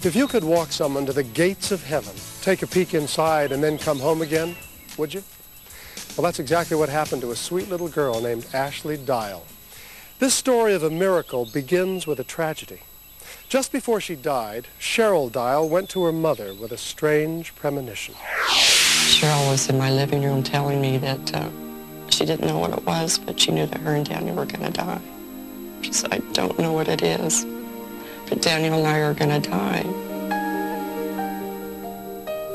If you could walk someone to the gates of heaven, take a peek inside, and then come home again, would you? Well, that's exactly what happened to a sweet little girl named Ashley Dial. This story of a miracle begins with a tragedy. Just before she died, Cheryl Dial went to her mother with a strange premonition. Cheryl was in my living room telling me that she didn't know what it was, but she knew that her and Daniel were going to die. She said, I don't know what it is, but Daniel and I are going to die.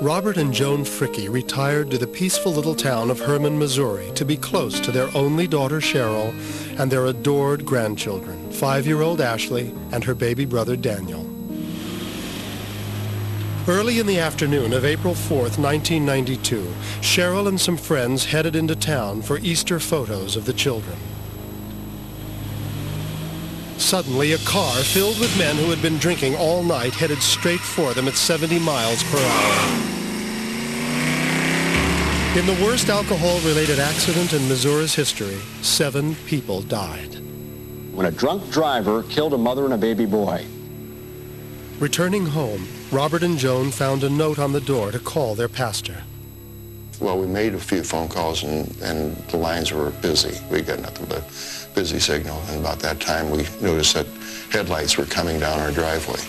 Robert and Joan Fricke retired to the peaceful little town of Herman, Missouri, to be close to their only daughter, Cheryl, and their adored grandchildren, 5-year-old Ashley and her baby brother, Daniel. Early in the afternoon of April 4th, 1992, Cheryl and some friends headed into town for Easter photos of the children. Suddenly, a car filled with men who had been drinking all night headed straight for them at 70 miles per hour. In the worst alcohol-related accident in Missouri's history, 7 people died. When a drunk driver killed a mother and a baby boy. Returning home, Robert and Joan found a note on the door to call their pastor. Well, we made a few phone calls and the lines were busy. We got nothing but busy signal. And about that time, we noticed that headlights were coming down our driveway.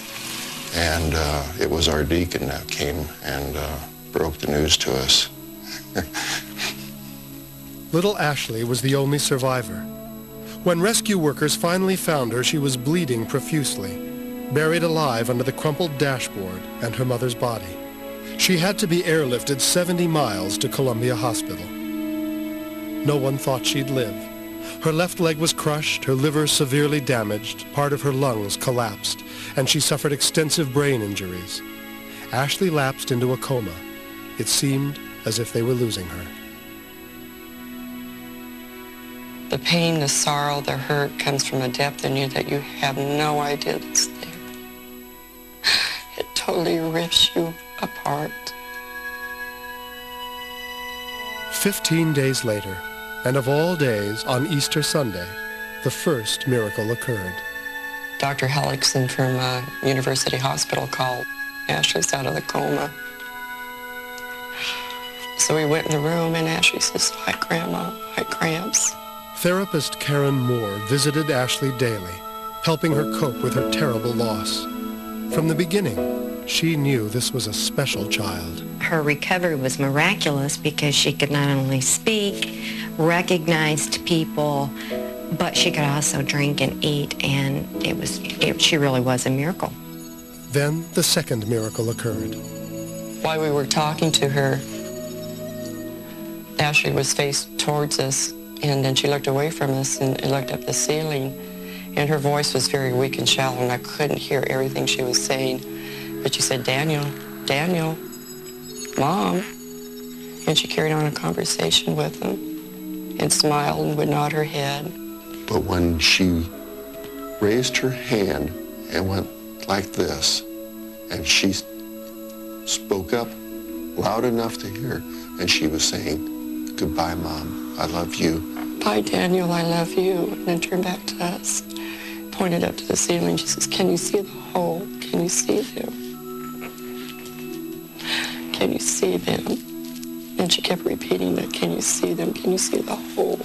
And it was our deacon that came and broke the news to us. Little Ashley was the only survivor. When rescue workers finally found her, she was bleeding profusely, buried alive under the crumpled dashboard and her mother's body. She had to be airlifted 70 miles to Columbia Hospital. No one thought she'd live. Her left leg was crushed, her liver severely damaged, part of her lungs collapsed, and she suffered extensive brain injuries. Ashley lapsed into a coma. It seemed as if they were losing her. The pain, the sorrow, the hurt comes from a depth in you that you have no idea that's there. It totally rips you apart. 15 days later, and of all days, on Easter Sunday, the first miracle occurred. Dr. Hellickson from University Hospital called. Ashley's out of the coma. So we went in the room, and Ashley says, "Hi, Grandma, I had cramps." Therapist Karen Moore visited Ashley daily, helping her cope with her terrible loss. From the beginning, she knew this was a special child. Her recovery was miraculous because she could not only speak, recognize people, but she could also drink and eat, and she really was a miracle. Then the second miracle occurred. While we were talking to her, Ashley was faced towards us, and then she looked away from us and looked up the ceiling, and her voice was very weak and shallow, and I couldn't hear everything she was saying. But she said, "Daniel, Daniel, Mom." And she carried on a conversation with him and smiled and would nod her head. But when she raised her hand and went like this, and she spoke up loud enough to hear, and she was saying, "Goodbye, Mom, I love you." "Bye, Daniel, I love you." And then turned back to us, pointed up to the ceiling. She says, "Can you see the hole? Can you see them? Can you see them?" And she kept repeating that, "Can you see them? Can you see the hole?"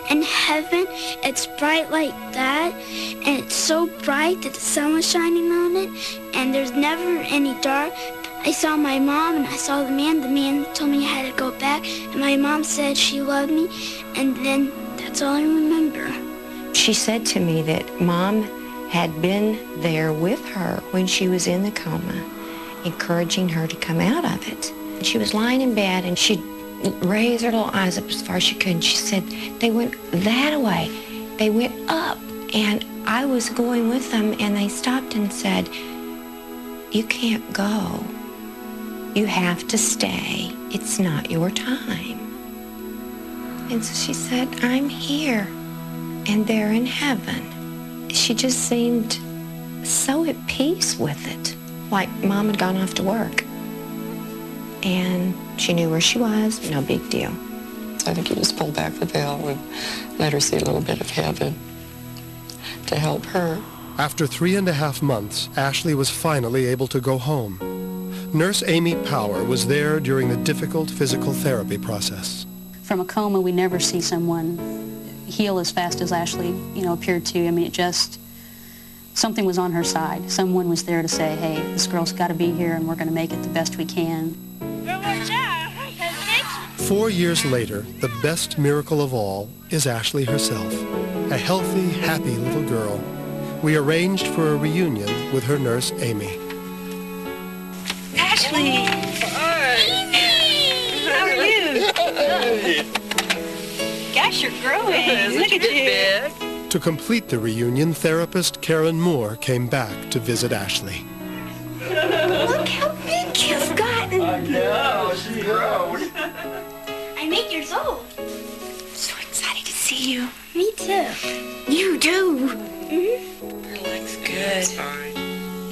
In heaven, it's bright like that, and it's so bright that the sun was shining on it, and there's never any dark. I saw my mom, and I saw the man. The man told me I had to go back, and my mom said she loved me, and then that's all I remember. She said to me that Mom had been there with her when she was in the coma, encouraging her to come out of it. She was lying in bed, and she'd raise her little eyes up as far as she could, and she said, "They went that way. They went up." And I was going with them, and they stopped and said, "You can't go. You have to stay. It's not your time." And so she said, "I'm here, and they're in heaven." She just seemed so at peace with it, like Mom had gone off to work. And she knew where she was, no big deal. So I think he just pulled back the veil and let her see a little bit of heaven to help her. After 3.5 months, Ashley was finally able to go home. Nurse Amy Power was there during the difficult physical therapy process. From a coma, we never see someone heal as fast as Ashley, appeared to. I mean, something was on her side. Someone was there to say, hey, this girl's got to be here and we're going to make it the best we can. 4 years later, the best miracle of all is Ashley herself, a healthy, happy little girl. We arranged for a reunion with her nurse, Amy. Ashley! Hi! Amy! How are you? Good. Gosh, you're growing. Look at you. To complete the reunion, therapist Karen Moore came back to visit Ashley. Look how big you've gotten. I know, she grown. I'm 8 years old. So excited to see you. Me too. You do. Her looks good.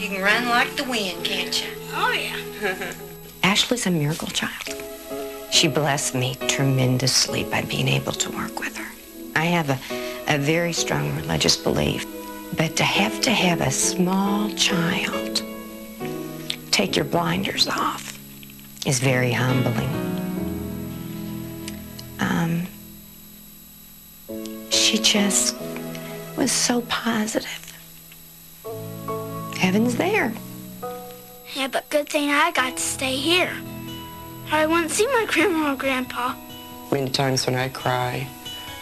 You can run like the wind, can't you? Oh, yeah. Ashley's a miracle child. She blessed me tremendously by being able to work with her. I have a very strong religious belief, but to have a small child take your blinders off is very humbling. She just was so positive. Heaven's there. Yeah, but good thing I got to stay here. Or I wouldn't see my grandma or grandpa. Many times when I cry,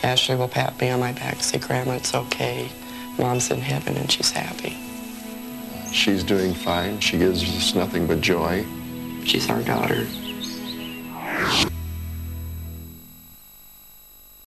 Ashley will pat me on my back and say, Grandma, it's okay. Mom's in heaven and she's happy. She's doing fine. She gives us nothing but joy. She's our daughter.